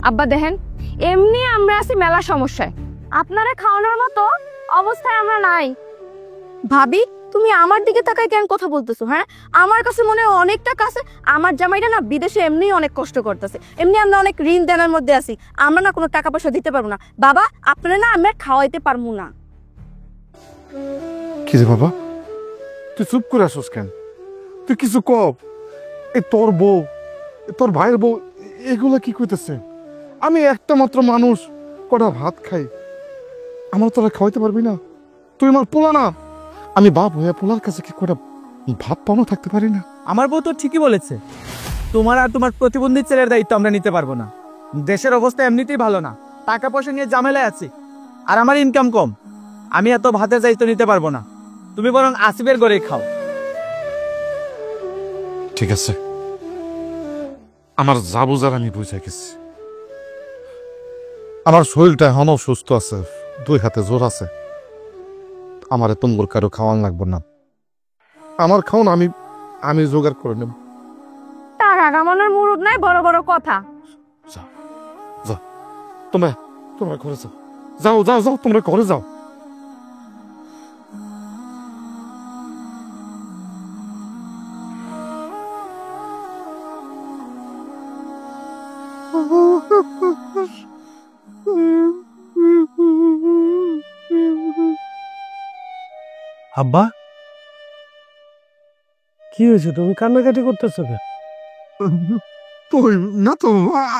আব্বা দেখেন, এমনি আমরা আছি মেলা সমস্যায়, আপনারা খাওয়ানোর মতো অবস্থায় আমরা নাই। ভাবি, তুমি আমার দিকে তাকায় কেন কথা বলতেছো? হ্যাঁ, আমার কাছে মনে হয় অনেক টাকা আছে। আমার জামাইটা না বিদেশে এমনি অনেক কষ্ট করতেছে, এমনি আমরা অনেক ঋণ দেনার মধ্যে আছি, আমরা না কোনো টাকা পয়সা দিতে পারবো না। বাবা, আপনারা না আমরা খাওয়াইতে পারবো না। কি রে বাবা, তুই চুপ করে আসোস কেন? তুই কিছু কব। এ তোর বউ, তোর ভাইয়ের বউ, এগুলা কি কইতেছে? আমি একটা মাত্র মানুষ, কটা ভাত খাই, আমার তোরা খাওয়াইতে পারবি না? তুই আমার পোলা না, আমি বাপ হয়ে পোলার কাছে কি কটা ভাত পানো থাকতে পারি না? আমার বউ তো ঠিকই বলেছে, তোমার আর তোমার প্রতিবন্ধী ছেলের দায়িত্ব আমরা নিতে পারবো না। দেশের অবস্থা এমনিতেই ভালো না, টাকা পয়সা নিয়ে ঝামেলায় আছি, আর আমার ইনকাম কম, আমি এত ভাতের দায়িত্ব নিতে পারবো না। তুমি বরং আসিফের ঘরেই খাও। ঠিক আছে, আমার যা বুঝার আমি বুঝে গেছি। আমার শরীরটা এখনো সুস্থ আছে, 2 হাতে জোর আছে। আমার তোমার কারো খাওয়ান লাগবো না, আমার খাওন আমি আমি জোগাড় করে নেব। তার আগামনের মুরুদ নাই, বড় বড় কথা। যাও যাও, তোমরা তোমরা ঘরে যাও, যাও যাও যাও, তোমরা ঘরে যাও। আব্বা, কি হয়েছে? তুমি কান্নাকাটি করতেছো কেন? তুই না তো,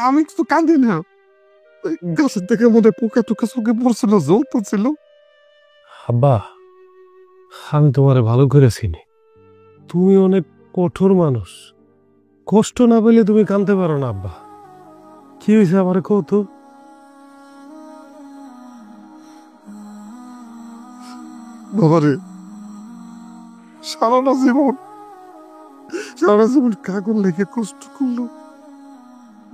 আমি কিছু কাঁদি না। গাছের থেকে মনে পোকা টোকা চোখে পড়ছিল, জ্বলতেছিল। আব্বা, আমি তোমারে ভালো করে চিনি, তুমি অনেক কঠোর মানুষ। কষ্ট না পেলে তুমি কাঁদতে পারো না। আব্বা, কি হয়েছে আমারে কও তো। বাবারে, সারাটা জীবন কাগজ লেগে কষ্ট করলো,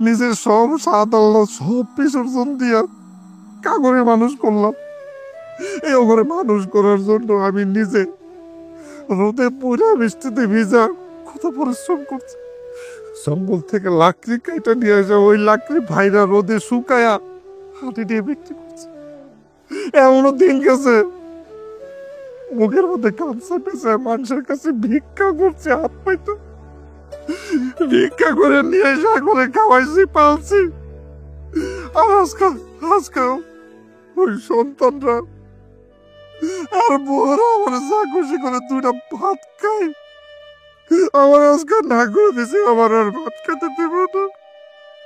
নিজের সব স্বাদ আল্লাহ সব বিসর্জন দিয়া কাগরে মানুষ করলাম। এই ঘরে মানুষ করার জন্য আমি নিজে রোদে পুরা বৃষ্টিতে ভিজা কত পরিশ্রম করছি। জঙ্গল থেকে লাকড়ি কাইটা নিয়ে আসা, ওই লাকড়ি ভাইরা রোদে শুকায়া হাঁটি দিয়ে বিক্রি করছে। এমনও দিন গেছে মুখের মধ্যে কাঁচা পেঁচা মানুষের কাছে ভিক্ষা করছে, হাত পাইতো ভিক্ষা করে নিয়ে এসে করে খাওয়াইছি, পালছি। আর আজকাল ওই সন্তানরা আর বউরা আমার যা খুশি করে 2টা ভাত খায়, আমার আজকে না করে দিছে, আমার আর ভাত খেতে দেব না।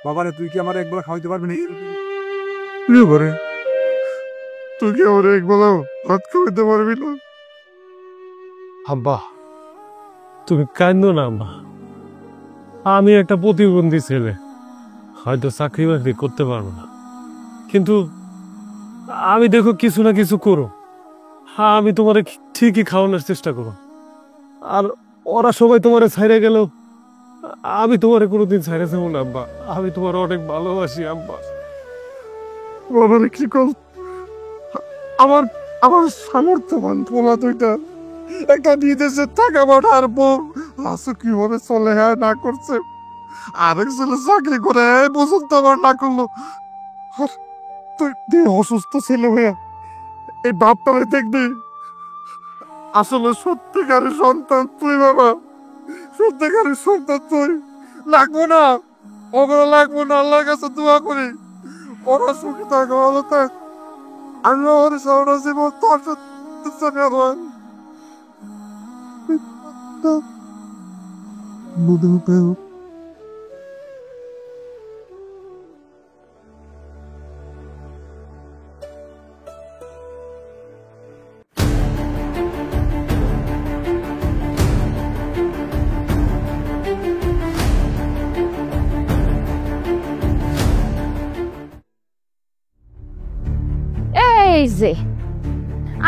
বাবারে, তুই কি আমার একবেলা খাওয়াইতে পারবি না? এবারে তুই কি আমার একবেলা ভাত খাওয়াইতে পারবি না? আব্বা, তুমি কাঁদো না আম্মা। আমি একটা প্রতিবন্ধী ছেলে, হয়তো চাকরি বাকরি করতে পারবো না, কিন্তু আমি দেখো কিছু না কিছু করো, আমি তোমারে ঠিকই খাওয়ানোর চেষ্টা করো। আর ওরা সবাই তোমারে ছাইরে গেল, আমি তোমারে কোনোদিন ছাইরে যাবো না আব্বা। আমি তোমার অনেক ভালোবাসি আব্বা। বাবারে কি কর, আমার আমার সামর্থ্যবান পোলা 2টা, একটা বিদেশে টাকা পাঠার পর আসো কিভাবে চলে হ্যাঁ না করছে, আরেক ছেলে চাকরি করে পর্যন্ত আমার না করলো। আর তুই দেহ অসুস্থ ছেলে হয়ে এই বাপটারে দেখবি, আসলে সত্যিকারের সন্তান তুই বাবা, সত্যিকারের সন্তান তুই। লাগবো না, ওগুলো লাগবো না, আল্লাহর কাছে দোয়া করি ওরা সুখী থাক, ভালো থাক। আমি আমার সারা জীবন তোর সাথে এই যে,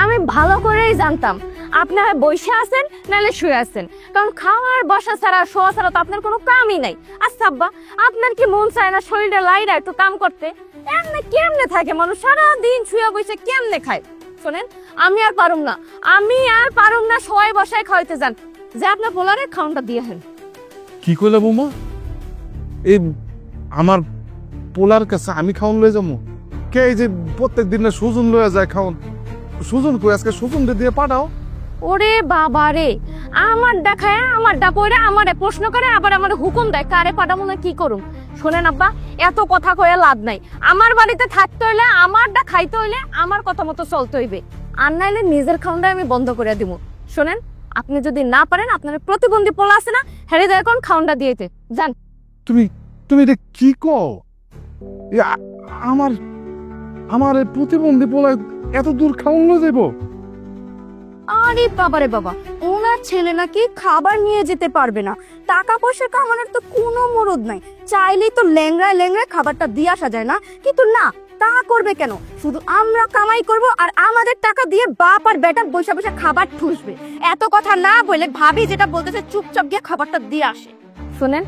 আমি ভালো করেই জানতাম আপনারা বসে আছেন নাহলে শুয়ে আছেন, কারণ খাওয়ার বসা ছাড়া শোয়া ছাড়া তো আপনার কোনো কামই নাই। আচ্ছা আব্বা, আপনার কি মন চায় না শরীরটা লাইরা একটু কাম করতে? এমনি কেমনে থাকে মানুষ, সারাদিন শুয়ে বসে কেমনে খায়? শোনেন, আমি আর পারুম না সবাই বসায় খাওয়াইতে যান, যে আপনার পোলারে খাওয়ানটা দিয়ে হেন। কি কইলা বৌমা? এই আমার পোলার কাছে আমি খাওন লয়ে যাবো? কে এই যে প্রত্যেক দিন সুজন লয়ে যায় খাওন? সুজন কই, আজকে সুজন দিয়ে পাঠাও। ওরে বাবা রে, আমার দেখায় আমার ডাপইরা আমারে প্রশ্ন করে, আবার আমার হুকুম দেয় কারে পাঠাবো না কি করুম। শোনেন আব্বা, এত কথা কয়ে লাভ নাই। আমার বাড়িতে থাকতে হইলে, আমারটা খাইতে হইলে আমার কথা মতো চলতে হইবে, আর নাইলে নিজের খাওয়াটা আমি বন্ধ করে দিব। শোনেন, আপনি যদি না পারেন, আপনার প্রতিবন্ধী পোলা আছে না, হেরে যায় কোন খাওয়াটা দিয়েছে যান। তুমি তুমি এটা কি কও? আমার আমার এই প্রতিবন্ধী পোলা এত দূর খাওয়ান লয়ে যাবো? আরে বাবারে বাবা, ওনার ছেলে নাকি খাবার নিয়ে যেতে পারবে না। টাকা পয়সা কামানোর তো কোনো মরদ নাই, চাইলেই তো ল্যাংড়ায় ল্যাংড়ায় খাবারটা দিয়ে আসা যায় না। কিন্তু না, তা করবে কেন? শুধু আমরা কামাই করব আর আমাদের টাকা দিয়ে বাপ আর বেটা বসে বসে খাবার ঠুসবে। এত কথা না বলে ভাবি যেটা বলতেছে চুপচাপ গিয়ে খাবারটা দিয়ে আসে। শুনেন,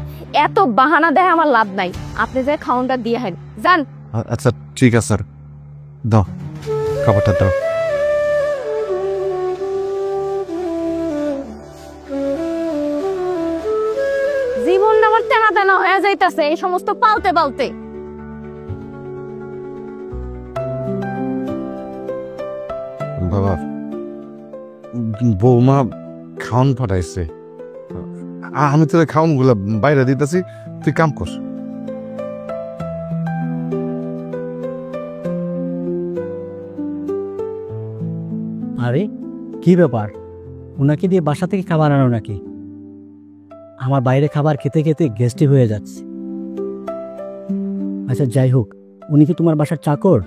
এত বাহানা দেয় আমার লাভ নাই, আপনি যে খাওয়ানটা দিয়ে হেন যান। আচ্ছা ঠিক আছে স্যার, দাও খাবারটা দাও। জীবন আমার তেনা তেনা হয়ে যাইতাছে এই সমস্ত পালতে পালতে। বাবা, বৌমা খাওন পাঠাইছে, আমি তোর খাওন গুলা বাইরে দিতেছি, তুই কাম কর। আরে কি ব্যাপার, ওনাকে দিয়ে বাসা থেকে খাবার আনো নাকি? আমার বাইরে খাবার খেতে খেতে গ্যাস্ট্রিক হয়ে যাচ্ছে। আচ্ছা যাই হোক, উনি কি তোমার বাসার চাকর?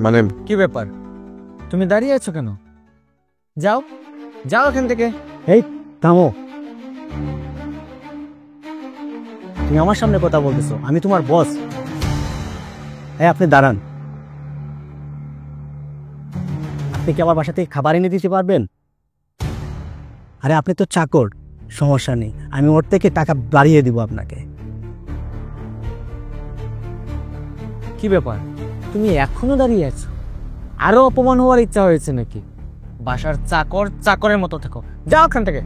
মানে কি ব্যাপার, তুমি দাঁড়িয়ে আছো কেন? যাও যাও এখান থেকে। এই থামো, তুমি আমার সামনে কথা বলতেছো, আমি তোমার বস। এই আপনি দাঁড়ান, আপনি কি আমার বাসা থেকে খাবার এনে দিতে পারবেন? আরে আপনি তো চাকর, সমস্যা নেই, আমি ওর থেকে টাকা বাড়িয়ে দিব আপনাকে। কি ব্যাপার, তুমি এখনো দাঁড়িয়ে আছো? আরো অপমান হওয়ার ইচ্ছা হয়েছে নাকি? বাসার চাকর চাকরের মতো থাকো, যাও এখান থেকে।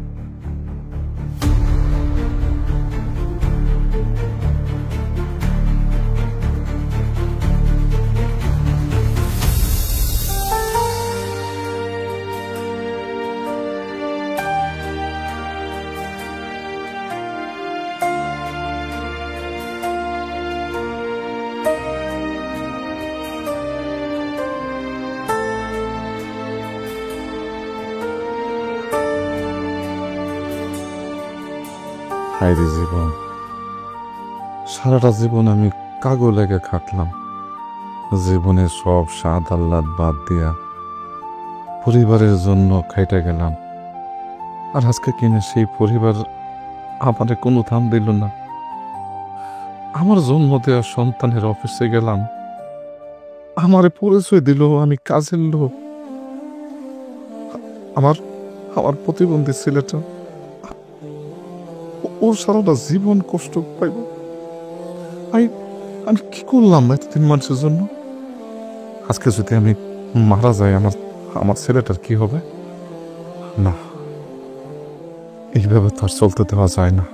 হায়রে জীবন, সারাটা জীবন আমি কাগো লেগে খাটলাম, জীবনের সব স্বাদ আহ্লাদ বাদ দিয়া পরিবারের জন্য খাইতে গেলাম, আর আজকে কিনে সেই পরিবার আমারে কোনো দাম দিল না। আমার জন্ম দেওয়া সন্তানের অফিসে গেলাম, আমারে পরিচয় দিল আমি কাজের লোক। আমার আমার প্রতিবন্ধী ছেলেটা, ওর সারাটা জীবন কষ্ট পাইব। আমি আমি কি করলাম এতদিন মানুষের জন্য? আজকে যদি আমি মারা যাই, আমার আমার ছেলেটার কি হবে? না, এইভাবে তো আর চলতে দেওয়া যায় না।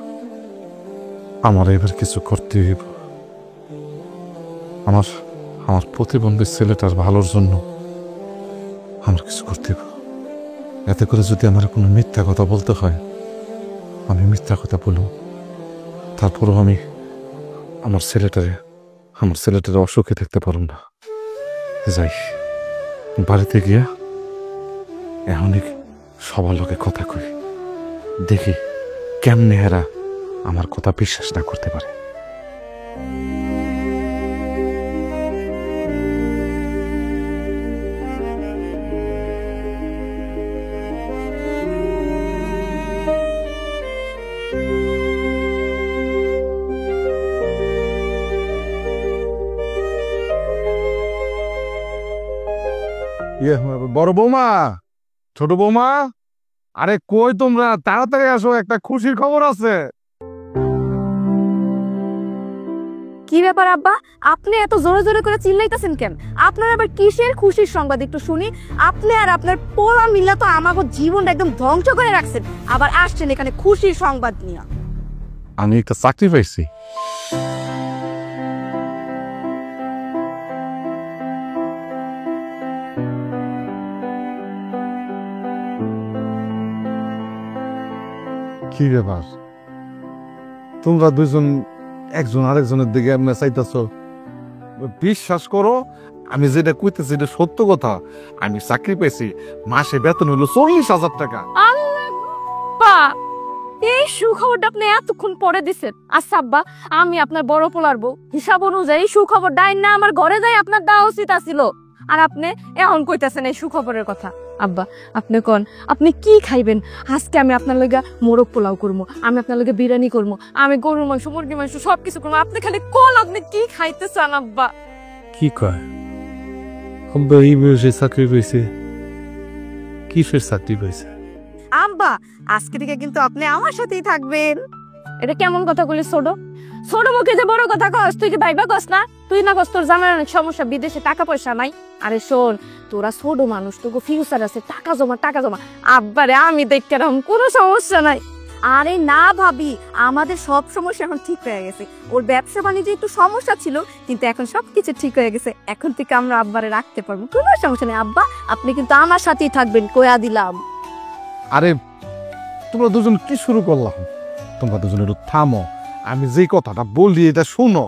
আমার এবার কিছু করতে হইব। আমার আমার প্রতিবন্ধী ছেলেটার ভালোর জন্য আমার কিছু করতে হইব। এতে করে যদি আমার কোনো মিথ্যা কথা বলতে হয়, আমি মিথ্যা কথা বলব। তারপরও আমি আমার ছেলেটারে অসুখে দেখতে পারব না। যাই, বাড়িতে গিয়া এখনই সবার লোকে কথা কই, দেখি কেমনে এরা আমার কথা বিশ্বাস না করতে পারে। বড় বৌমা, ছোট বৌমা, আরে কই তোমরা? তাড়াতাড়ি আসো, একটা খুশির খবর আছে। কি ব্যাপার আব্বা, আপনি এত জোরে জোরে করে চিল্লাইতেছেন কেন? আপনার আবার কিসের খুশির সংবাদ একটু শুনি। আপনি আর আপনার পোলা মিল্লা তো আমাকে জীবনটা একদম ধ্বংস করে রাখছেন, আবার আসছেন এখানে খুশির সংবাদ নিয়ে। আমি একটা চাকরি পাইছি। কি ব্যাপার, তোমরা দুজন একজন আরেকজনের দিকে এমনি চাইতেছ? বিশ্বাস করো, আমি যেটা কইতেছি এটা সত্য কথা। আমি চাকরি পেয়েছি, মাসে বেতন হলো 40,000 টাকা। আব্বা, এই সুখবরটা আপনি এতক্ষণ পরে দিছেন। আচ্ছা আব্বা, আমি আপনার বড় পোলার বউ, হিসাব অনুযায়ী সুখবর ডাইন না আমার ঘরে যাই আপনার দেওয়া উচিত আছিল। আর আপনি এখন কইতাছেন এই সুখবরের কথা। আব্বা, আপনি কোন আপনি কি খাইবেন? আজকে আমি আপনার লগে মোরগ পোলাও করবো, আমি আপনার লগে বিরিয়ানি করবো, আমি গরুর মাংস, মুরগির মাংস সবকিছু করবো। আপনি খালি কোন আপনি কি খাইতে চান আব্বা? কি কয়? আব্বা এই বয়সে চাকরি পেয়েছে? কিসের চাকরি পেয়েছে? আব্বা, আজকে থেকে কিন্তু আপনি আমার সাথেই থাকবেন। এটা কেমন কথা বলি ছোট? ছোট মুখে যে বড় কথা কস, তুই কি ভাইবা কস না? তুই না কস তোর জামার অনেক সমস্যা, বিদেশে টাকা পয়সা নাই। আরে শোন, তোরা ছোট মানুষ, তোকে ফিউচার আছে, টাকা জমা টাকা জমা। আব্বারে আমি দেখতে এরকম কোনো সমস্যা নাই। আরে না ভাবি, আমাদের সব সমস্যা এখন ঠিক হয়ে গেছে। ওর ব্যবসা বাণিজ্যে একটু সমস্যা ছিল, কিন্তু এখন সবকিছু ঠিক হয়ে গেছে। এখন থেকে আমরা আব্বারে রাখতে পারবো, কোনো সমস্যা নেই। আব্বা, আপনি কিন্তু আমার সাথেই থাকবেন, কয়া দিলাম। আরে তোমরা দুজন কি শুরু করলাম? তোমরা দুজন একটু থামো, আমি যেই কথাটা বলি এটা শোনো।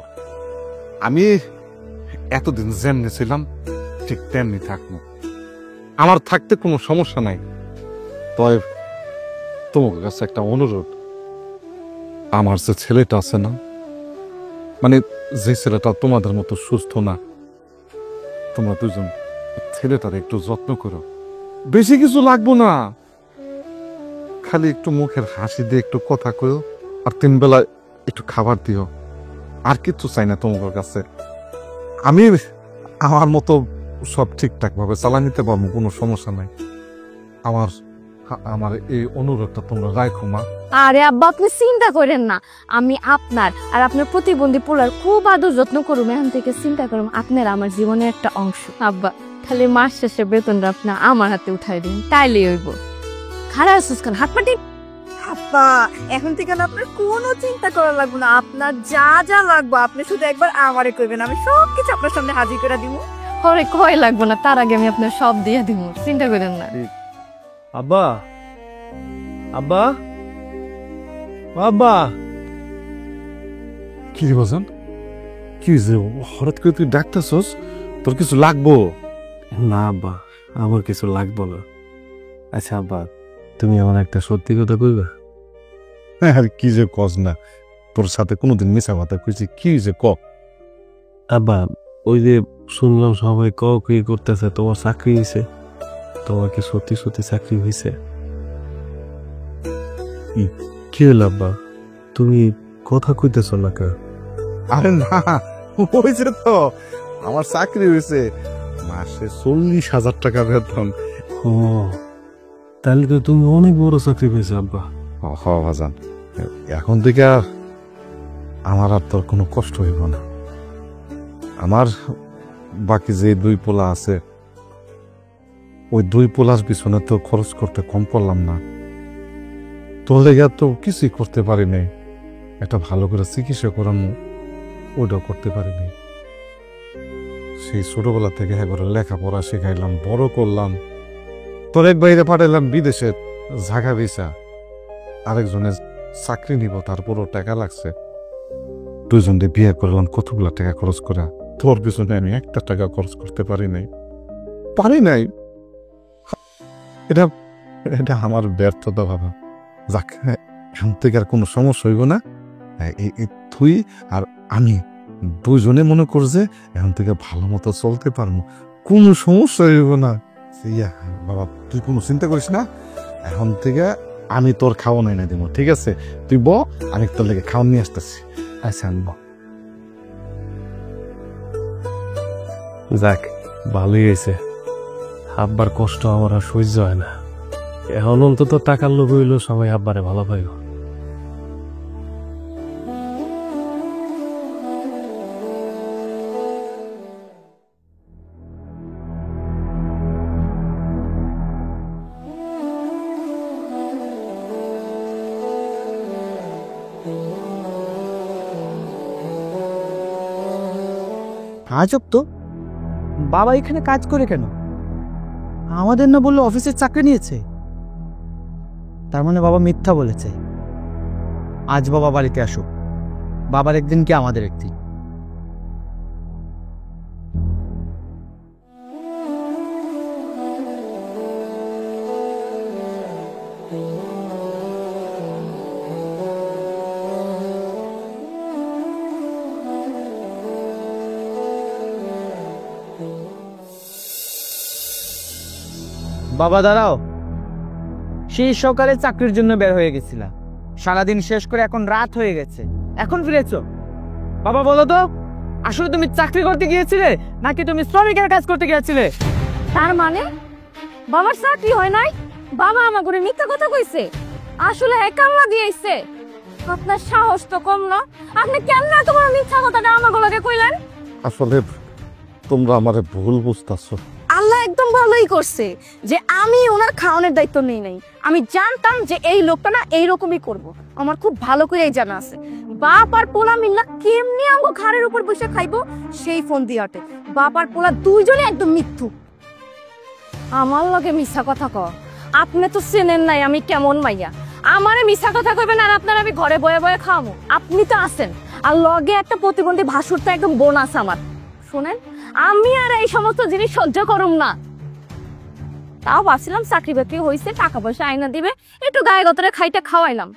আমি এতদিন যেমনি ছিলাম ঠিক তেমনি থাকবো, আমার থাকতে কোনো সমস্যা নাই। তবে তোমার কাছে একটা অনুরোধ, আমার যে ছেলেটা আছে না, মানে যে ছেলেটা তোমাদের মতো সুস্থ না, তোমরা দুজন ছেলেটার একটু যত্ন করো। বেশি কিছু লাগবো না, খালি একটু মুখের হাসি দিয়ে একটু কথা কইও, আর 3 বেলা একটু খাবার দিও। আর কিচ্ছু চাই না তোমার কাছে। আমি আমার মতো সব ঠিকঠাক ভাবে চালা নিতে পারবো, কোনো সমস্যা নাই। আমার আমার এই অনুরোধটা তোমরা রাখো মা। আরে আব্বা, আপনি চিন্তা করেন না, আমি আপনার আর আপনার প্রতিবন্ধী পোলার খুব আদর যত্ন করুম। এখন থেকে চিন্তা করুম, আপনার আমার জীবনের একটা অংশ। আব্বা, খালি মাস শেষে বেতনটা আপনি আমার হাতে উঠাই দিন, তাইলেই হইব। খারাপ আছিস কেন? হাত পাটি। আব্বা, এখন থেকে না আপনার কোনো চিন্তা করা লাগবে না। আপনার যা যা লাগবে আপনি শুধু একবার আমারে কইবেন, আমি সবকিছু আপনার সামনে হাজির করে দিব। পরে কয় লাগবে না, তার আগে আমি আপনার সব দিয়ে দিব, চিন্তা করেন না। আব্বা, আব্বা, আব্বা। কি রে বাজান, কি হয়েছে? হঠাৎ করে তুই ডাকতেছস? তোর কিছু লাগবো? না আব্বা, আমার কিছু লাগবো না। আচ্ছা আব্বা, তুমি আমার একটা সত্যি কথা কইবা? আর কি যে কস না, তোর সাথে কোনোদিন মিশা কথা কইছি? কি যে ক। আব্বা, ওই যে শুনলাম সবাই কি করতেছে, তোমার চাকরি হয়েছে। তোমার কি সত্যি সত্যি চাকরি হয়েছে? কি হলো আব্বা, তুমি কথা কইতেছ না কে? আরে না, হয়েছে তো, আমার চাকরি হয়েছে, মাসে 40,000 টাকা বেতন। ও, তাহলে তো তুমি অনেক বড় চাকরি পেয়েছো আব্বা। হ বাজান, এখন থেকে আমার আর তোর কোনো কষ্ট হইব না। আমার বাকি যে 2 পোলা আছে, ওই 2 পোলার পিছনে তো খরচ করতে কম পড়লাম না। তোর লেগে তো কিছুই করতে পারি নাই, একটা ভালো করে চিকিৎসা করানো ওইটাও করতে পারি নাই। সেই ছোটবেলা থেকে একবার লেখাপড়া শেখাইলাম, বড় করলাম। তোর এক বাইরে পাঠাইলাম বিদেশে জায়গা ভিসা, আরেকজনের চাকরি নিব, তারপরও টাকা লাগছে। 2 জনকে বিয়ে করলাম, কতগুলা টাকা খরচ করা। তোর পিছনে আমি 1 টাকা খরচ করতে পারি নাই। এটা এটা আমার ব্যর্থতা বাবা। যাক, এখন থেকে আর কোনো সমস্যা হইব না। তুই আর আমি 2 জনে মনে কর যে এখন থেকে ভালো মতো চলতে পারবো, কোনো সমস্যা হইব না। বাবা, তুই কোনো চিন্তা করিস না, এখন থেকে আমি তোর খাওয়া নাই না দিব, ঠিক আছে? তুই ব, আমি তোর লেগে খাওয়া নিয়ে আসতেছি। আচ্ছা আনবো। যাক, ভালোই হয়েছে। আব্বার কষ্ট আমার আর সহ্য হয় না। এখন অন্তত টাকার লোভ হইল, সবাই আব্বারে ভালো পাইব। আজব তো, বাবা এখানে কাজ করে কেন? আমাদের না বললো অফিসের চাকরি নিয়েছে। তার মানে বাবা মিথ্যা বলেছে। আজ বাবা বাড়িতে আসুক, বাবার একদিন কি আমাদের একদিন। বাবা দাঁড়াও, সেই সকালে চাকরির জন্য বের হয়ে গেছিলাম, সারাদিন শেষ করে এখন রাত হয়ে গেছে, এখন ফিরেছো। বাবা বলো তো, আসলে তুমি চাকরি করতে গিয়েছিলে নাকি তুমি শ্রমিকের কাজ করতে গিয়েছিলে? তার মানে বাবার চাকরি হয় নাই, বাবা আমার করে মিথ্যা কথা কইছে, আসলে একামলা দিয়েছে। আপনার সাহস তো কম না, আপনি কেন তোমার মিথ্যা কথাটা আমার গলাকে কইলেন? আসলে তোমরা আমারে ভুল বুঝতাছো। আল্লাহ একদম ভালোই করছে যে আমি ওনার খাওয়ানোর দায়িত্ব নেই নাই। আমি জানতাম যে এই লোকটা না এইরকমই করব, আমার খুব ভালো করেই জানা আছে। বাপ আর পোলা মিল্লা কেমনি আমগো ঘাড়ের উপর বসে খাইবো সেই ফোন দিয়ে আটে। বাপ আর পোলা দুইজনে একদম মিথ্যু। আমার লগে মিথ্যা কথা ক, আপনি তো চেনেন নাই আমি কেমন মাইয়া। আমারে মিথ্যা কথা কইবেন আর আপনার আমি ঘরে বয়ে বয়ে খাওয়াবো? আপনি তো আছেন, আর লগে একটা প্রতিবন্ধী ভাসুর তো একদম বোন আছে আমার। শোনেন, আমি আর এই সমস্ত জিনিস সহ্য করুম না। তাও ভাবছিলাম চাকরি বাকরি হয়েছে, টাকা পয়সা আইনা দিবে, একটু গায়ে গতরে খাইতে খাওয়াইলাম।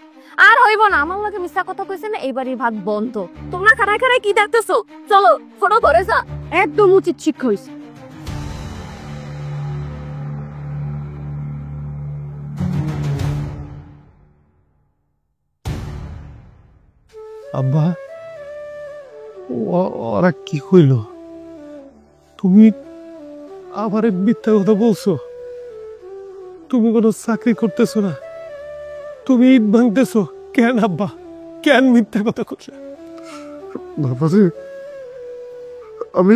আর হইব না, আমার লগে মিথ্যা কথা কইছে না, এইবারই ভাত বন্ধ। তোমরা খাড়ায় খাড়ায় কি দেখতেছো? চলো ফটো ঘরে যা, একদম উচিত শিক্ষা হয়েছে। আব্বা, ওরা কি কইল? তুমি আবার মিথ্যা কথা বলছো? তুমি কোনো চাকরি করতেছো না, তুমি ইট ভাঙতেছো কেন আব্বা? কেন মিথ্যা কথা কইলে? বাবারে, আমি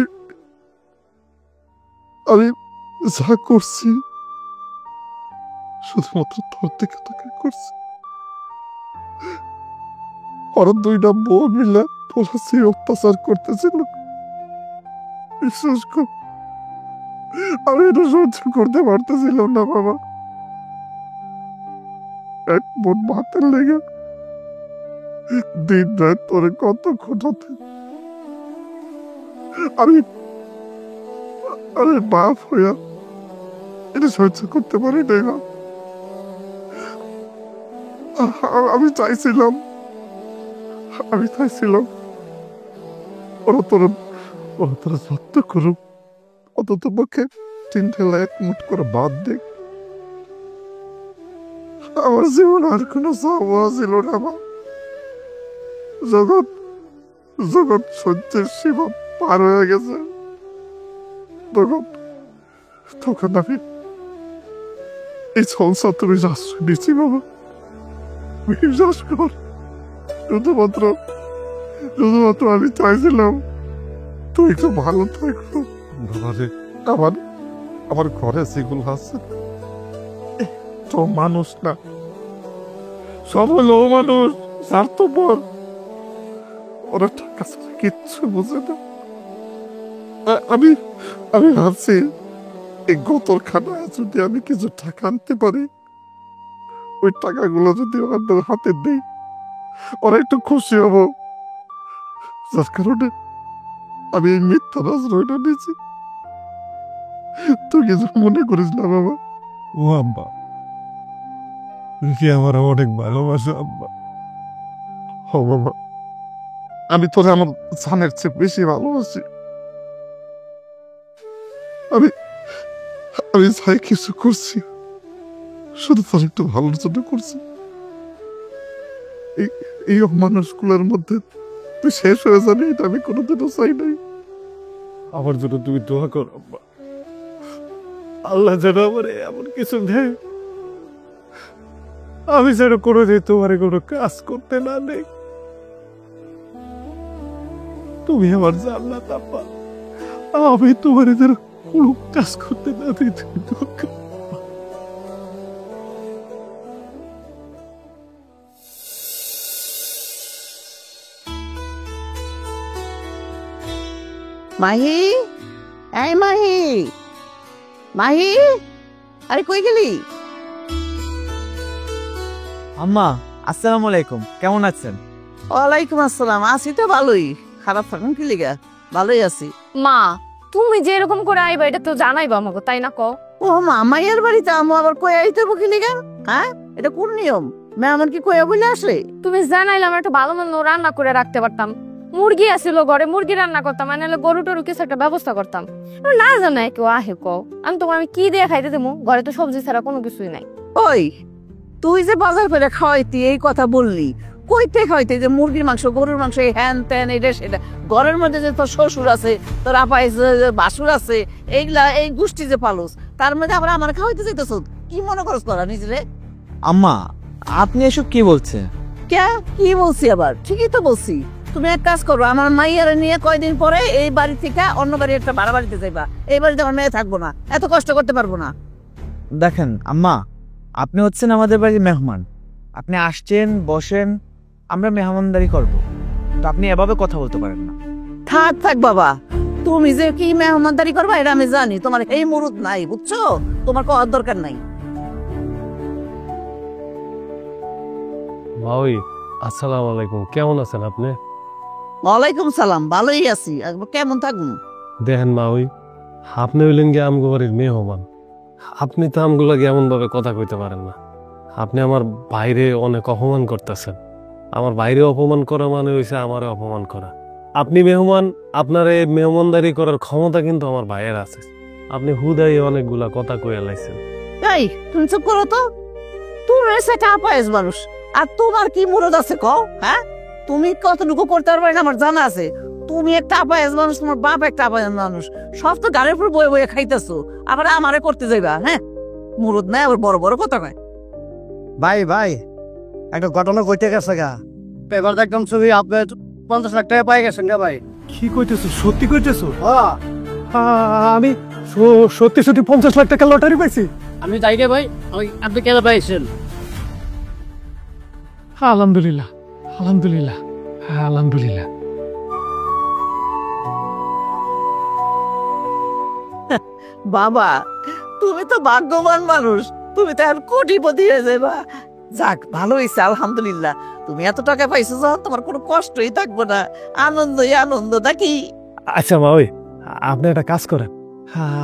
আমি যা করছি শুধুমাত্র তোর থেকে তোকে করছি। ওরা দুইটা বউ মিলে পলাশি অত্যাচার করতেছিল। বিশ্বাস কর, আমি এটা সহ্য করতে পারতেছিলাম না বাবা। এক মন ভাতের লেগে দিন রাত তোরে কত খোঁটাতে আমি আরে বাপ হইয়া এটা সহ্য করতে পারি না। আমি চাইছিলাম ওরা তোরা যত্ন করুক, অন্তত পক্ষে 3 ঠেলা 1 মুঠ করে বাদ দেখ। আমার জীবন আর কোনো চাওয়া ছিল না মা। জগৎ জগৎ সহ্যের সীমা পার হয়ে গেছে তখন আমি এই সংসার তুমি আশ্রয় দিচ্ছি বাবা। বিশ্বাস কর, শুধুমাত্র আমি চাইছিলাম তুই একটু ভালো থাকো। আমার ঘরে যেগুলো আছে তো মানুষ না, সব হলো মানুষ, স্বার্থপর। ওরা টাকা ছাড়া কিচ্ছু বোঝে না। আমি ভাবছি এই গতর খানায় যদি আমি কিছু টাকা আনতে পারি, ওই টাকাগুলো যদি ওদের হাতে দিই, ওরা একটু খুশি হবো। যার কারণে আমি এই মিথ্যার আশ্রয়টা নিয়েছি। তুই কিছু মনে করিস না বাবা। ও আব্বা, তুমি কি আমার অনেক ভালোবাসো আব্বা? ও বাবা, আমি তোরে আমার জানের চেয়ে বেশি ভালোবাসি। আমি যাই কিছু করছি শুধু তোর একটু ভালোর জন্য করছি। এই মানুষগুলোর মধ্যে তুই শেষ হয়ে যাবি এটা আমি কোনোদিনও চাই নাই। আমার জন্য তুমি দোয়া করো আব্বা। আল্লাহ যেন আমার এমন কিছু দেয় আমি যেন কোনোদিন তোমার কোনো কাজ করতে না নেই। তুমি আমার জান্নাত আব্বা, আমি তোমার যেন কোনো কাজ করতে না দিই। তুমি দোয়া করো। মাহি, এই মাহি, মাহি, আরে কই গেলি? আম্মা আসসালামু আলাইকুম, কেমন আছেন? ওয়ালাইকুম আসসালাম, আছি তো ভালোই। খারাপ থাকুন কি লিগা? ভালোই আছি। মা তুমি যে এরকম করে আইবা এটা তো জানাইবা আমাকে, তাই না কও? ও মা, মাইয়ার বাড়িতে আমু আবার কই আইতে হবো কি লিগা? হ্যাঁ, এটা কোন নিয়ম? মেহমান কি কইয়া বলে আসে? তুমি জানাইলে আমার একটা ভালো মন্দ রান্না করে রাখতে পারতাম। মুরগি আছিল ঘরে, মুরগি রান্না করতাম, আর নাহলে গরু টরু কিছু একটা ব্যবস্থা করতাম। না জানাই কেউ আহে কও, আমি তোমার আমি কি দিয়ে খাইতে দেবো? ঘরে তো সবজি ছাড়া কোনো কিছুই নাই। ওই, তুই যে বাজার করে খাওয়াইতি এই কথা বললি, কইতে খাওয়াইতে যে মুরগির মাংস, গরুর মাংস, হ্যান ত্যান, এটা সেটা। ঘরের মধ্যে যে তোর শ্বশুর আছে, তোর আপা আছে, বাসুর আছে, এইগুলা এই গোষ্ঠী যে পালস, তার মধ্যে আবার আমার খাওয়াইতে চাইতেছ? কি মনে করস তোরা নিজরে? আম্মা আপনি এসব কি বলছেন? কে কি বলছি আবার? ঠিকই তো বলছি। তুমি এক কাজ করো, আমার মাইয়ারে নিয়ে কয়দিন পরে এই বাড়ি থেকে অন্য বাড়ি একটা ভাড়া বাড়িতে যাইবা। এই বাড়িতে আমার মেয়ে থাকবো না, এত কষ্ট করতে পারবো না। দেখেন আম্মা, আপনি হচ্ছেন আমাদের বাড়ির মেহমান। আপনি আসছেন, বসেন, আমরা মেহমানদারি করব। তো আপনি এভাবে কথা বলতে পারেন না। থাক থাক বাবা, তুমি যে কি মেহমানদারি করবা এটা আমি জানি। তোমার এই মুরুদ নাই, বুঝছো? তোমার করার দরকার নাই। মাওই, আসসালামু আলাইকুম, কেমন আছেন আপনি? ওয়ালাইকুম সালাম, ভালোই আছি। আর কেমন থাকুন? দেখেন মাওই, আপনি হইলেন গিয়ে আমগো বাড়ির মেহমান। আপনি তো আমগুলো এমন ভাবে কথা কইতে পারেন না। আপনি আমার বাইরে অনেক অপমান করতেছেন। আমার বাইরে অপমান করা মানে হইছে আমারে অপমান করা। আপনি মেহমান, আপনার এই মেহমানদারি করার ক্ষমতা কিন্তু আমার ভাইয়ের আছে। আপনি হুদাই অনেকগুলা কথা কইয়া লাইছেন। এই, তুমি চুপ করো তো। তুমি সেটা আপায়েস মানুষ, আর তোমার কি মুরুদ আছে কও? হ্যাঁ, তুমি কতটুকু করতে পারবে না আমার জানা আছে। তুমি একটা আপায়েস মানুষ, তোমার বাপ একটা আপায়েস মানুষ, সব তো গাড়ির উপর বয়ে বয়ে খাইতেছো, আবার আমারে করতে যাইবা? হ্যাঁ, মুরুদ নাই, আবার বড় বড় কথা কয়। ভাই ভাই, একটা ঘটনা ঘটে গেছে গা। পেপার দেখলাম ছবি, আপনি 50 লাখ টাকা পাই গেছেন গা ভাই। কি কইতেছো? সত্যি কইতেছো? হ্যাঁ, আমি সত্যি সত্যি 50 লাখ টাকা লটারি পাইছি। আমি যাই গে ভাই। আপনি কেন পাইছেন? আলহামদুলিল্লাহ, আলহামদুলিল্লাহ, আলহামদুলিল্লাহ। বাবা, তুমি তো ভাগ্যবান মানুষ, তুমি তো এখন কোটিপতি হয়ে যাবা। যাক, ভালো হয়েছে, আলহামদুলিল্লাহ। তুমি এত টাকা পাইছো যখন, তোমার কোনো কষ্টই থাকবো না, আনন্দই আনন্দ নাকি? আচ্ছা মাওই, আপনি একটা কাজ করেন,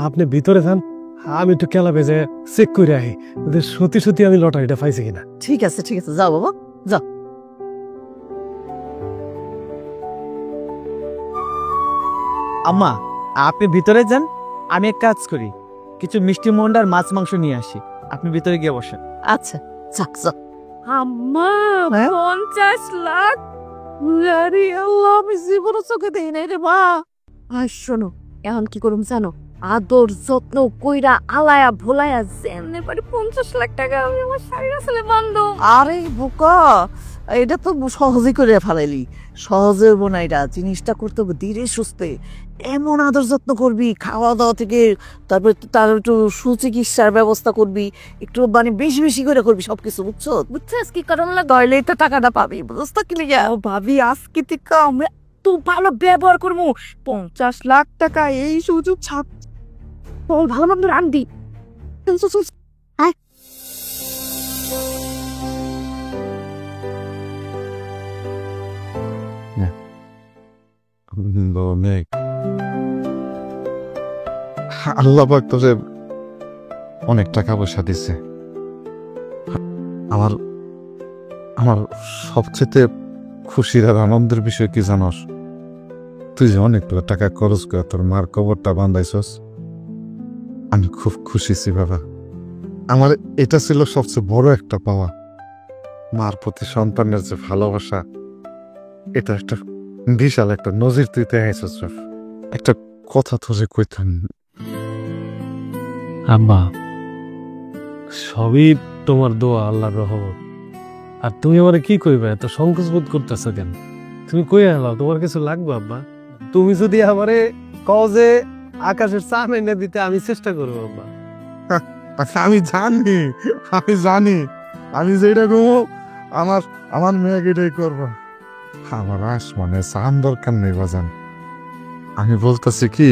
আপনি ভিতরে যান, আমি একটু কেলা বেজে চেক করে আহি যে সত্যি সত্যি আমি লটারিটা পাইছি কিনা। ঠিক আছে ঠিক আছে, যাও বাবা, যাও। আম্মা আপনি ভিতরে যান, আমি এক কাজ করি, কিছু মিষ্টি মোহন আর মাছ মাংস নিয়ে আসি। আপনি ভিতরে গিয়ে বসেন। আচ্ছা, যাক যাক। আম্মা হ্যাঁ? 50 লাখ! আরে আল্লাহ, আমি জীবনে চোখে দেই নাই রে মা। আর শোনো, এখন কি করুম জানো? আদর যত্ন কইরা আলায়া ভোলায়া যেমনে পারি 50 লাখ টাকা আমি আমার শাড়ির আসলে বান্ধব। আরে বোকা, এটা তো সহজে করে ফেলাইলি। সহজে হবো না, এটা জিনিসটা করতে হবে ধীরে সুস্থে। এমন আদর যত্ন করবি, খাওয়া দাওয়া থেকে, তারপরে তার একটু সুচিকিৎসার ব্যবস্থা করবি, একটু মানে বেশি বেশি করে করবি সবকিছু, বুঝছো? বুঝছিস কি কারণ লাগে? দইলেই তো টাকাটা পাবি, বুঝছ কি লিগা? ভাবি আজকে থেকে আমরা তো ভালো ব্যবহার করবো। 50 লাখ টাকা এই সুযোগ ছাপ বল, ভালো মন্দ রান্ধি। অনেক আল্লাহ পাক তোরে অনেক টাকা পয়সা দিছে। আমার আমার সবচেয়ে খুশির আর আনন্দের বিষয় কি জানস? তুই যে অনেক টাকা খরচ করে তোর মার কবরটা বান্ধাইছস, আমি খুব খুশি ছি বাবা। আমার এটা ছিল সবচেয়ে বড় একটা পাওয়া। মার প্রতি সন্তানের যে ভালোবাসা, এটা একটা বিশাল একটা নজির তুই দেখাইছস। একটা কথা তোরে কইতাম। আব্বা, সবই তোমার দোয়া, আল্লাহর রহমত। আর তুমি আমারে কি কইবে? এত সংকোচ বোধ করতেছ কেন? তুমি কই আলাও, তোমার কিছু লাগবে আব্বা? তুমি যদি আমারে কও যে আকাশের চা এনে দিতে, আমি চেষ্টা করবো আব্বা। আমি জানি, আমি জানি, আমি যেটা করবো আমার আমার মেয়েকে এটাই করবো। আমার আসমানে চান দরকার নেই বাজান, আমি বলতেছি কি,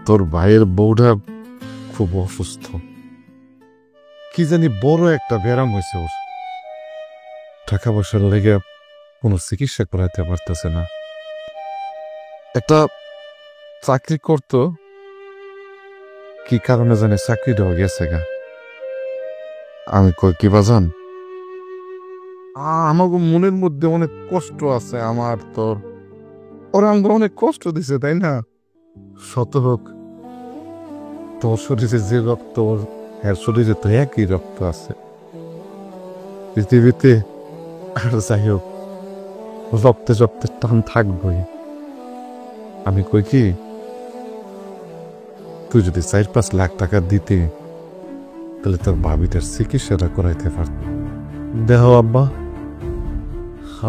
তোর ভাইয়ের বউটা খুব অসুস্থ, কি জানি বড় একটা ব্যারাম হয়েছে ওর। টাকা পয়সার লেগে কোনো চিকিৎসা করাইতে পারতেছে না। একটা চাকরি করতো, কি কারণে জানি চাকরিটাও গেছে গা। আমি কই কি বাজান, আমাকে মনের মধ্যে অনেক কষ্ট আছে আমার, তোর ওরা আমাকে অনেক কষ্ট দিছে তাই না? শত হোক তোর শরীরে যে রক্ত, ওর এর শরীরে তো একই রক্ত আছে পৃথিবীতে। আর যাই হোক, রক্তে রক্তে টান থাকবই। আমি কই কি, তুই যদি 4-5 লাখ টাকা দিতে, তাহলে তোর ভাবিটার চিকিৎসাটা করাইতে পারত। দেহ আব্বা,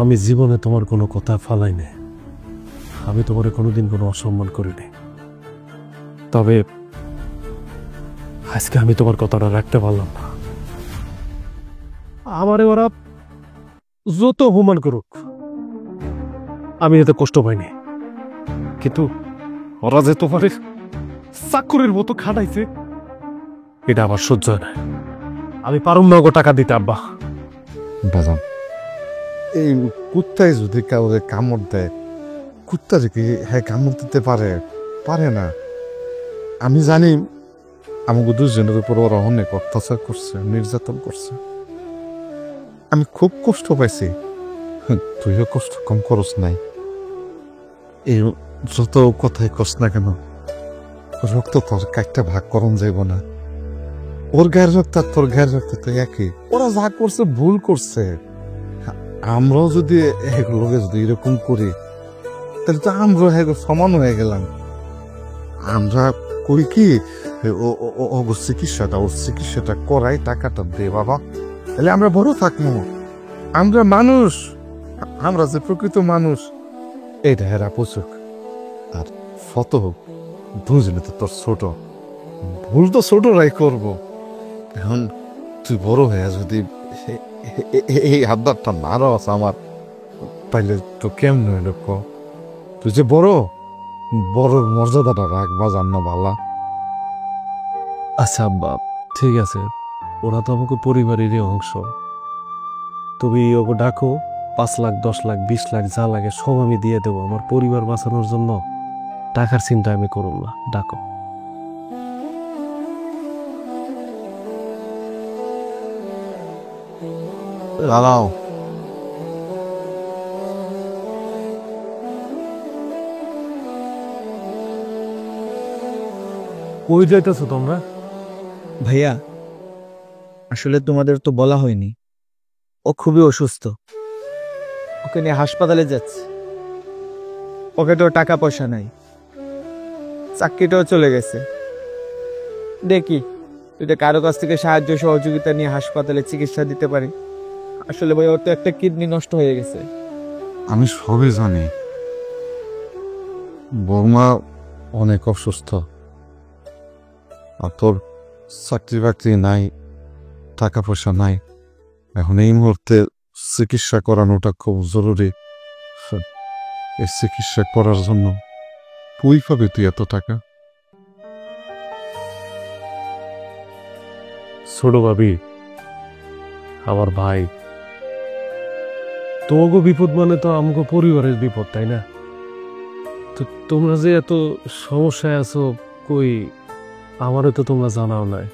আমি জীবনে তোমার কোনো কথা ফালাই নাই, আমি তোমার কোনোদিন কোনো অসম্মান করিনি। তবে আজকে আমি তোমার কথাটা রাখতে পারলাম না। আমারে ওরা যত অপমান করুক, আমি এতে কষ্ট পাইনি, কিন্তু ওরা যে তোমার চাকরের মতো খাটাইছে, এটা আমার সহ্য হয় না। আমি পারুম না ওগো টাকা দিতে আব্বা। বাজান, এই কুত্তায় যদি কাউরে কামড় দেয়, কুত্তা কি হ্যাঁ কামড় দিতে পারে? পারে না। আমি জানি আমাকে দুজনের উপর ওরা অনেক অত্যাচার করছে, নির্যাতন করছে। আমি খুব কষ্ট পাইছি, তুইও কষ্ট কম করস নাই। এই যত কথাই কস না কেন, রক্ত তোর কাটটা ভাগ করন যাইব না। ওর গায়ের রক্ত আর তোর গায়ের রক্ত তো একই। ওরা যা করছে ভুল করছে, আমরাও যদি এগুলোকে যদি এরকম করি, তাহলে তো আমরা সমান হয়ে গেলাম। আমরা করি কি, ওর চিকিৎসাটা করাই, টাকাটা দে বাবা, তাহলে আমরা বড় থাকবো। আমরা মানুষ, আমরা যে প্রকৃত মানুষ, এইটা হেরা পোষক। আর ফত হোক দুজনে তো তোর ছোট, ভুল তো ছোটরাই করবো। এখন তুই বড় হয়ে যদি এই হাতটা নাড়া আছে আমার, তাইলে তো কেমন হইল ক? তুই যে বড় মর্যাদাটা রাখবা জান ভালা। আচ্ছা আব্বা, ঠিক আছে, ওরা তো আমাকে পরিবারেরই অংশ। তুমি ওকে ডাকো, 5 লাখ 10 লাখ 20 লাখ যা লাগে সব আমি দিয়ে দেবো। আমার পরিবার বাঁচানোর জন্য টাকার চিন্তা আমি করুন না, ডাকো। দাঁড়াও, কই যাইতেছো তোমরা? ভাইয়া, আসলে তোমাদের তো বলা হয়নি, ও খুবই অসুস্থ, ওকে নিয়ে হাসপাতালে যাচ্ছে। ওকে তো টাকা পয়সা নাই, চাকরিটাও চলে গেছে। দেখি যদি কারো কাছ থেকে সাহায্য সহযোগিতা নিয়ে হাসপাতালে চিকিৎসা দিতে পারি। আসলে ভাই, ওর তো একটা কিডনি নষ্ট হয়ে গেছে। আমি সবই জানি, বৌমা অনেক অসুস্থ, আর তোর চাকরি বাকরি নাই, টাকা পয়সা নাই। এখন এই মুহূর্তে চিকিৎসা করানোটা খুব জরুরি। এই চিকিৎসা করার জন্য তুই পাবি তুই এত টাকা? ছোট ভাবি, আমার ভাই, তোমাকে বিপদ মানে তো আমাকে পরিবারের বিপদ, তাই না? তো তোমরা যে এত সমস্যায় আছো, কই আমারও তো তোমরা জানাও নাই।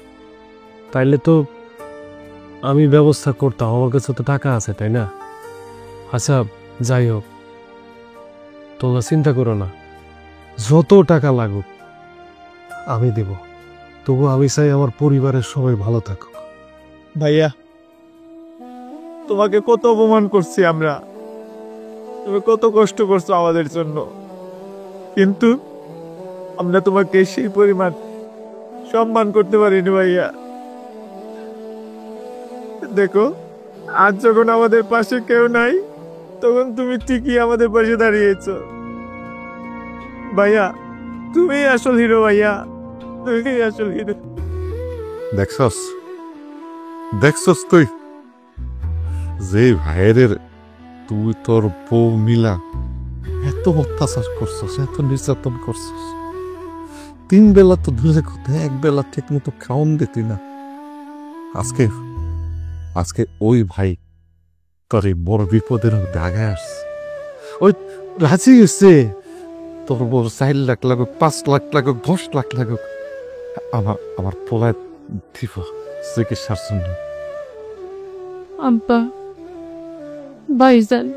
তাইলে তো আমি ব্যবস্থা করতাম, আমার কাছে তো টাকা আছে, তাই না? আচ্ছা যাই হোক, তোমরা চিন্তা করো না, যত টাকা লাগুক আমি দেব। তবু আমি চাই আমার পরিবারের সবাই ভালো থাকুক। ভাইয়া, তোমাকে কত অপমান করছি আমরা, তুমি কত কষ্ট করছো আমাদের জন্য, কিন্তু আমরা তোমাকে সেই পরিমাণ সম্মান করতে পারিনি ভাইয়া। দেখো, আজ যখন আমাদের পাশে কেউ নাই, তখন তুমি ঠিকই আমাদের পাশে দাঁড়িয়েছো। ভাইয়া, তুমি আসল হিরো ভাইয়া, তুমি আসল হিরো। দেখছস তুই যে ভাইয়ের তুই তোর বউ মিলা এত অত্যাচার করছস, এত নির্যাতন করছস। 3 বেলা তো দূরে কথা, 1 বেলা ঠিক মতো খাওন দিতি না। আজকে আজকে ওই ভাই তোর এই বড় বিপদের মধ্যে আগে আসছে, ওই রাজি হয়েছে তোর বড় 4 লাখ লাগুক, 5 লাখ লাগুক, 10 লাখ লাগুক, আমার পোলায় দিব চিকিৎসার জন্য। আব্বা, ভাইজান,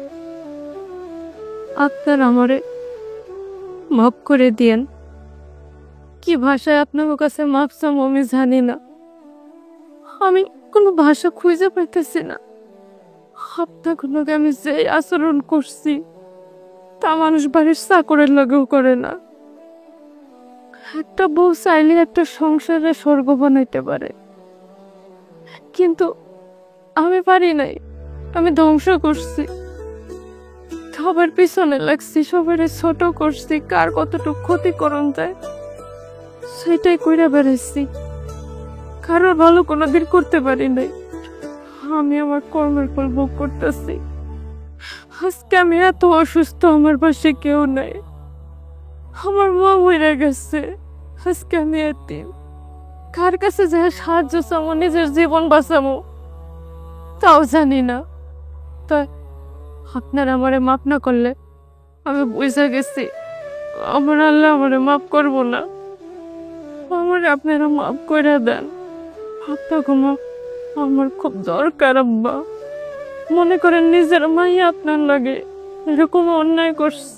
আপনার আমারে মাফ করে দিয়েন। কি ভাষায় আপনার কাছে মাফ চাম আমি জানি না, আমি কোনো ভাষা খুঁজে পাইতেছি না। আপনাকে আমি যে আচরণ করছি তা মানুষ বাড়ির চাকরের লগেও করে না। একটা বউ চাইলে একটা সংসারে স্বর্গ বানাইতে পারে, কিন্তু আমি পারি নাই। আমি ধ্বংস করছি, সবার পিছনে লাগছি, সবাই ছোট করছি, কার কতটুকু ক্ষতি করণ যায় সেটাই কইরা বেড়াইছি। কারোর ভালো কোনোদিন করতে পারি নাই। আমি আমার কর্মের ফল ভোগ করতেছি। আজকে আমি এত অসুস্থ, আমার পাশে কেউ নাই, আমার মা মরে গেছে। আজকে আমি এতিম, কার কাছে যে সাহায্য চামো, নিজের জীবন বাঁচামো তাও জানি না। তাই আপনারা আমারে মাফ না করলে আমি বুঝে গেছি আমার আল্লাহ আমারে মাফ করবো না। আমার আপনারা মাফ করে দেন। আপনাকে মাফ আমার খুব দরকার আব্বা। মনে করেন নিজের মাই আপনার লাগে এরকম অন্যায় করছে,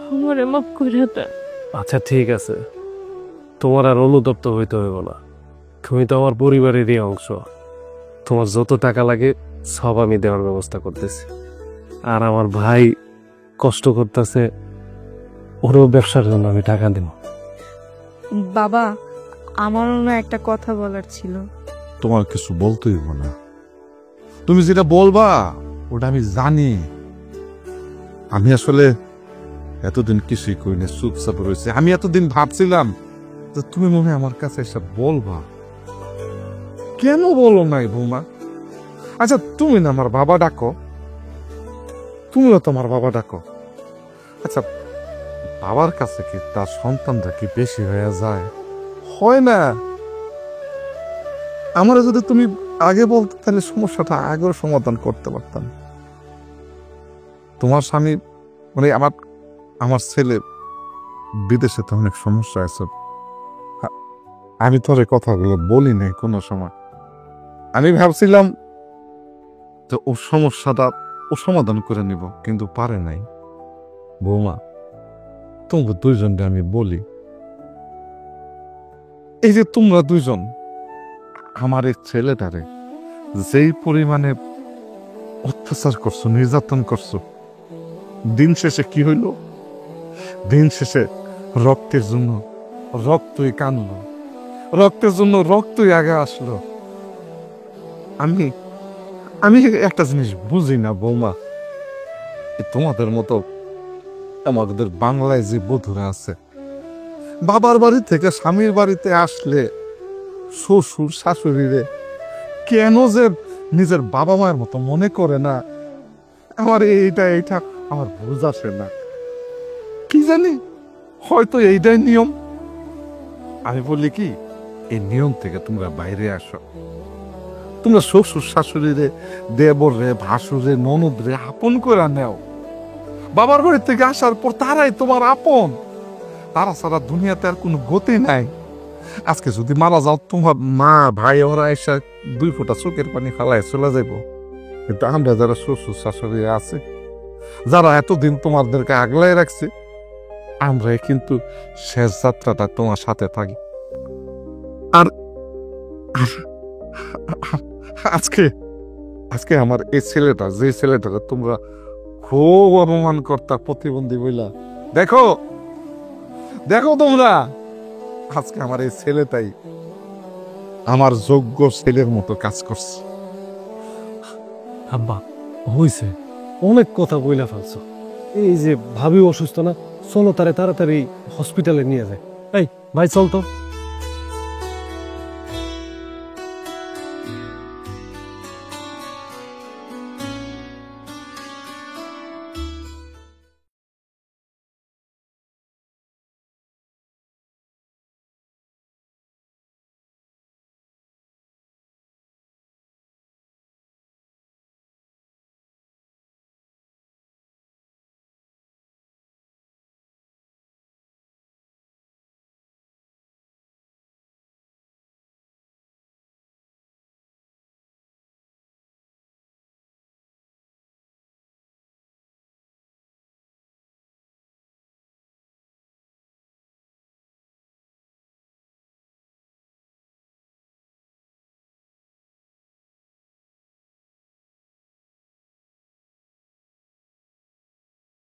আমারে মাফ করে দেন। আচ্ছা ঠিক আছে, তোমার আর অনুতপ্ত হইতে হইব না। তুমি তো আমার পরিবারেরই অংশ। তোমার যত টাকা লাগে সব আমি দেওয়ার ব্যবস্থা করতেছি। আর আমার ভাই কষ্ট করতেছে, ওরও ব্যবসার জন্য আমি টাকা দেব। বাবা, আমারও না একটা কথা বলার ছিল। তোমার কিছু বলতে হইব না, তুমি যেটা বলবা ওটা আমি জানি। আমি আসলে এতদিন কিছুই করি না, চুপচাপ রয়েছে। আমি এতদিন ভাবছিলাম যে তুমি মনে হয় আমার কাছে এসব বলবা, কেন বলো নাই বৌমা? আচ্ছা তুমি না আমার বাবা ডাকো, তুমিও তোমার বাবা ডাকো। আচ্ছা বাবার কাছে কি তার সন্তানরা কি বেশি হয়ে যায়? হয় না? আমরা যদি তুমি আগে বলতে তাহলে সমস্যাটা আগেও সমাধান করতে পারতাম। তোমার স্বামী মানে আমার ছেলে বিদেশে তো অনেক সমস্যা আছে, আমি তোর এই কথাগুলো বলি নাই কোনো সময়। আমি ভাবছিলাম যে ও সমস্যাটা ও সমাধান করে নিব, কিন্তু পারে নাই। বৌমা, তোমরা দুইজনকে আমি বলি, এই যে তোমরা দুইজন আমার এই ছেলেটারে যেই পরিমাণে অত্যাচার করছো, নির্যাতন করছো, দিন শেষে কি হইল? দিন শেষে রক্তের জন্য রক্তই কানলো, রক্তের জন্য রক্তই আগে আসলো। আমি আমি একটা জিনিস বুঝি না বৌমা, তোমাদের মতো আমাদের বাংলায় যে বধুরা আছে, বাবার বাড়ি থেকে স্বামীর বাড়িতে আসলে শ্বশুর শাশুড়িরে কেন যে নিজের বাবা মায়ের মতো মনে করে না, আমার এইটা আমার বুঝ আসে না। কি জানি, হয়তো এইটাই নিয়ম। আমি বলি কি, এই নিয়ম থেকে তোমরা বাইরে আসো। তোমরা শ্বশুর শাশুড়িরে, দেবরে, ভাসুরে, ননদরে আপন করে নেও। বাবার বাড়ি থেকে আসার পর তারাই তোমার আপন, তারা ছাড়া দুনিয়াতে আর কোনো গতি নাই। আজকে যদি মারা যাও, তোমার মা ভাই ওরা এসে 2 ফোঁটা চোখের পানি ফেলায় চলে যাইব, কিন্তু আমরা যারা শ্বশুর শাশুড়ি আছে, যারা এতদিন তোমাদেরকে আগলাই রাখছে, আমরা কিন্তু শেষ যাত্রাটা তোমার সাথে থাকি। আর আজকে আমার এই ছেলেটা, যে ছেলেটাকে তোমরা খুব অপমান করতা, প্রতিবন্ধী বইলা, দেখো তোমরা, আজকে আমার এই ছেলেটাই আমার যোগ্য ছেলের মতো কাজ করছে। আব্বা হইছে, অনেক কথা বইলা ফেলছো। এই যে ভাবি অসুস্থ না, চলো তারে তাড়াতাড়ি হসপিটালে নিয়ে যায়। এই ভাই চল তো।